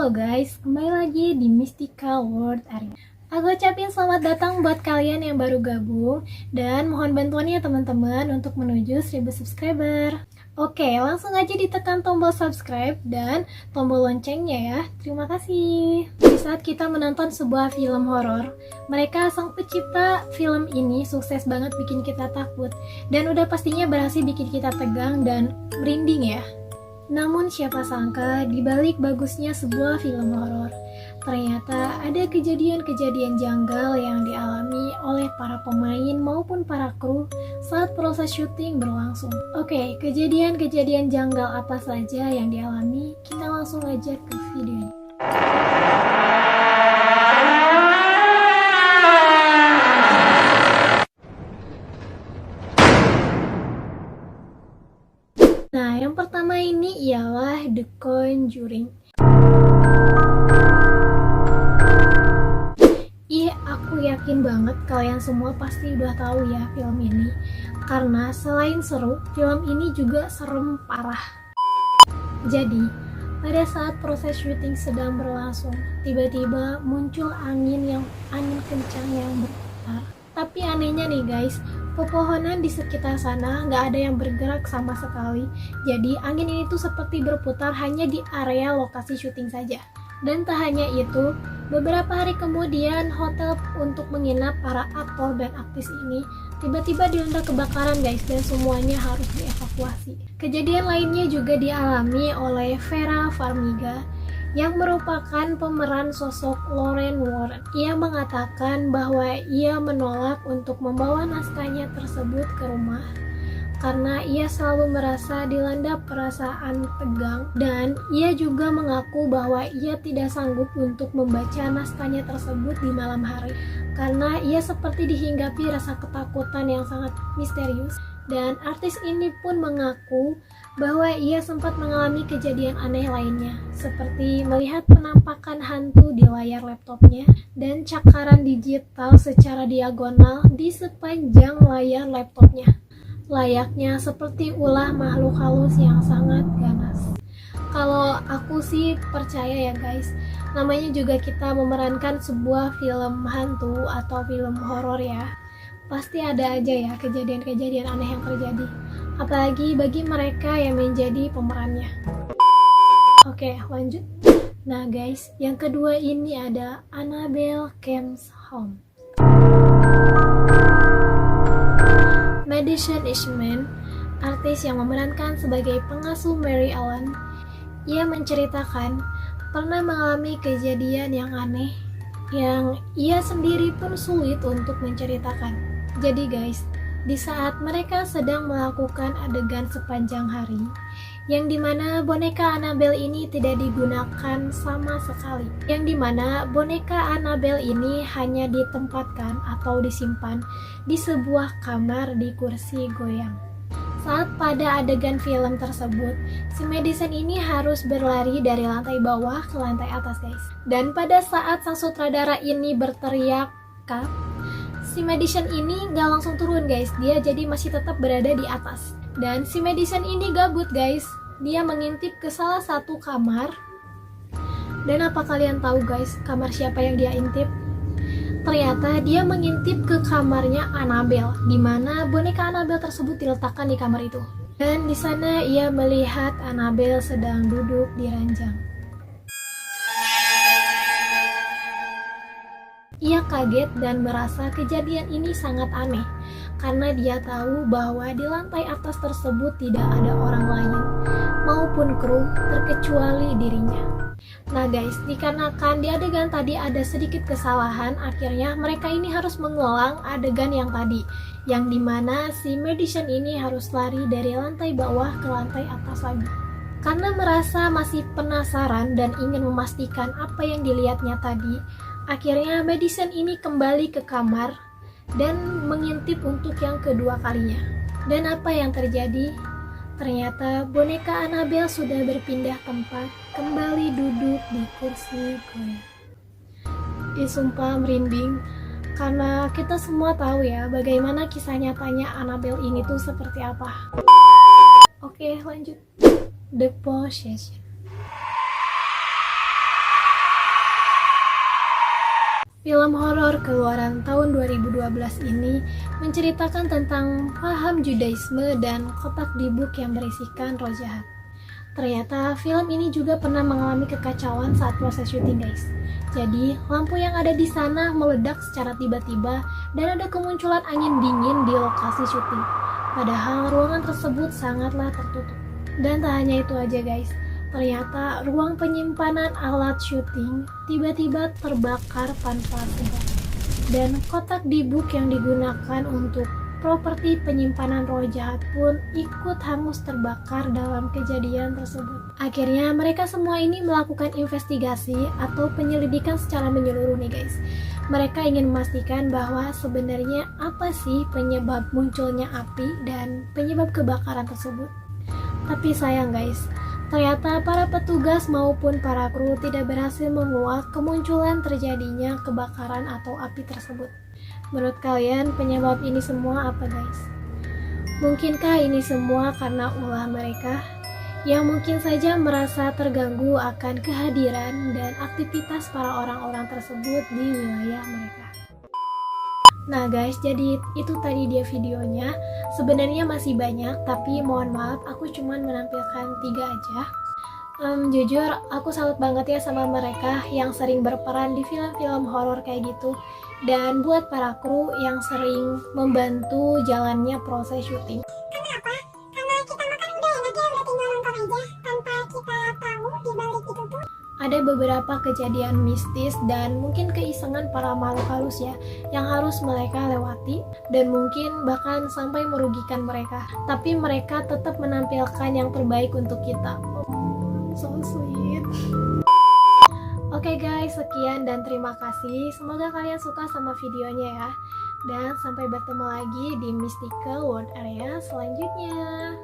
Halo guys, kembali lagi di Mystical World Arena. Aku ucapin selamat datang buat kalian yang baru gabung dan mohon bantuannya teman-teman untuk menuju 1000 subscriber. Oke, langsung aja ditekan tombol subscribe dan tombol loncengnya ya. Terima kasih. Di saat kita menonton sebuah film horor, mereka sang pencipta film ini sukses banget bikin kita takut dan udah pastinya berhasil bikin kita tegang dan merinding ya. Namun siapa sangka di balik bagusnya sebuah film horor, ternyata ada kejadian-kejadian janggal yang dialami oleh para pemain maupun para kru saat proses syuting berlangsung. Oke, kejadian-kejadian janggal apa saja yang dialami? Kita langsung aja ke video ini. Nah, yang pertama ini ialah The Conjuring. Aku yakin banget kalian semua pasti udah tahu ya film ini. Karena selain seru, film ini juga serem parah. Jadi, pada saat proses syuting sedang berlangsung, tiba-tiba muncul angin kencang yang berputar. Tapi anehnya nih guys, pepohonan di sekitar sana nggak ada yang bergerak sama sekali. Jadi angin ini tuh seperti berputar hanya di area lokasi syuting saja. Dan tak hanya itu, beberapa hari kemudian hotel untuk menginap para aktor dan aktris ini tiba-tiba dilanda kebakaran guys, dan semuanya harus dievakuasi. Kejadian lainnya juga dialami oleh Vera Farmiga yang merupakan pemeran sosok Lorraine Warren. Ia mengatakan bahwa ia menolak untuk membawa naskahnya tersebut ke rumah karena ia selalu merasa dilanda perasaan tegang, dan ia juga mengaku bahwa ia tidak sanggup untuk membaca naskahnya tersebut di malam hari karena ia seperti dihinggapi rasa ketakutan yang sangat misterius. Dan artis ini pun mengaku bahwa ia sempat mengalami kejadian aneh lainnya, seperti melihat penampakan hantu di layar laptopnya dan cakaran digital secara diagonal di sepanjang layar laptopnya, layaknya seperti ulah makhluk halus yang sangat ganas. Kalau aku sih percaya ya guys, namanya juga kita memerankan sebuah film hantu atau film horor ya, pasti ada aja ya kejadian-kejadian aneh yang terjadi, apalagi bagi mereka yang menjadi pemerannya. Oke, lanjut. Nah guys, yang kedua ini ada Annabelle Comes Home. Madison Ishman, artis yang memerankan sebagai pengasuh Mary Ellen, ia menceritakan pernah mengalami kejadian yang aneh yang ia sendiri pun sulit untuk menceritakan. Jadi guys, di saat mereka sedang melakukan adegan sepanjang hari, yang dimana boneka Annabelle ini tidak digunakan sama sekali, yang dimana boneka Annabelle ini hanya ditempatkan atau disimpan di sebuah kamar di kursi goyang. Saat pada adegan film tersebut, si Madison ini harus berlari dari lantai bawah ke lantai atas guys. Dan pada saat sang sutradara ini berteriak cut, si Madison ini gak langsung turun guys, dia jadi masih tetap berada di atas. Dan si Madison ini gabut guys, dia mengintip ke salah satu kamar. Dan apa kalian tahu guys, kamar siapa yang dia intip? Ternyata dia mengintip ke kamarnya Annabelle, di mana boneka Annabelle tersebut diletakkan di kamar itu. Dan di sana ia melihat Annabelle sedang duduk di ranjang. Ia kaget dan merasa kejadian ini sangat aneh, karena dia tahu bahwa di lantai atas tersebut tidak ada orang lain maupun kru terkecuali dirinya. Nah guys, dikarenakan di adegan tadi ada sedikit kesalahan, akhirnya mereka ini harus mengulang adegan yang tadi, yang dimana si Madison ini harus lari dari lantai bawah ke lantai atas lagi. Karena merasa masih penasaran dan ingin memastikan apa yang dilihatnya tadi, akhirnya Madison ini kembali ke kamar dan mengintip untuk yang kedua kalinya. Dan apa yang terjadi? Ternyata boneka Annabelle sudah berpindah tempat, kembali duduk di kursi goyang. Sumpah merinding, karena kita semua tahu ya bagaimana kisah nyatanya Annabelle ini tuh seperti apa. Oke, lanjut. The Possession. Film horor keluaran tahun 2012 ini menceritakan tentang paham Judaisme dan kotak di buk yang berisikan roh jahat. Ternyata film ini juga pernah mengalami kekacauan saat proses syuting, guys. Jadi, lampu yang ada di sana meledak secara tiba-tiba dan ada kemunculan angin dingin di lokasi syuting. Padahal ruangan tersebut sangatlah tertutup. Dan tak hanya itu aja, guys. Ternyata ruang penyimpanan alat syuting tiba-tiba terbakar tanpa sebab. Dan kotak di buk yang digunakan untuk properti penyimpanan roh jahat pun ikut hangus terbakar dalam kejadian tersebut. Akhirnya mereka semua ini melakukan investigasi atau penyelidikan secara menyeluruh nih guys. Mereka ingin memastikan bahwa sebenarnya apa sih penyebab munculnya api dan penyebab kebakaran tersebut. Tapi sayang guys, ternyata para petugas maupun para kru tidak berhasil menguak kemunculan terjadinya kebakaran atau api tersebut. Menurut kalian penyebab ini semua apa guys? Mungkinkah ini semua karena ulah mereka yang mungkin saja merasa terganggu akan kehadiran dan aktivitas para orang-orang tersebut di wilayah mereka? Nah guys, jadi itu tadi dia videonya. Sebenarnya masih banyak, tapi mohon maaf aku cuman menampilkan 3 aja. Jujur aku salut banget ya sama mereka yang sering berperan di film-film horor kayak gitu. Dan buat para kru yang sering membantu jalannya proses syuting. Karena apa? Karena kita makan udah enak ya, udah tinggal nonton aja tanpa kita tahu di balik itu tuh Ada beberapa kejadian mistis dan mungkin keisengan para makhluk halus ya yang harus mereka lewati dan mungkin bahkan sampai merugikan mereka. Tapi mereka tetap menampilkan yang terbaik untuk kita. So sweet. Oke guys, sekian dan terima kasih. Semoga kalian suka sama videonya ya. Dan sampai bertemu lagi di Mystical World Area selanjutnya.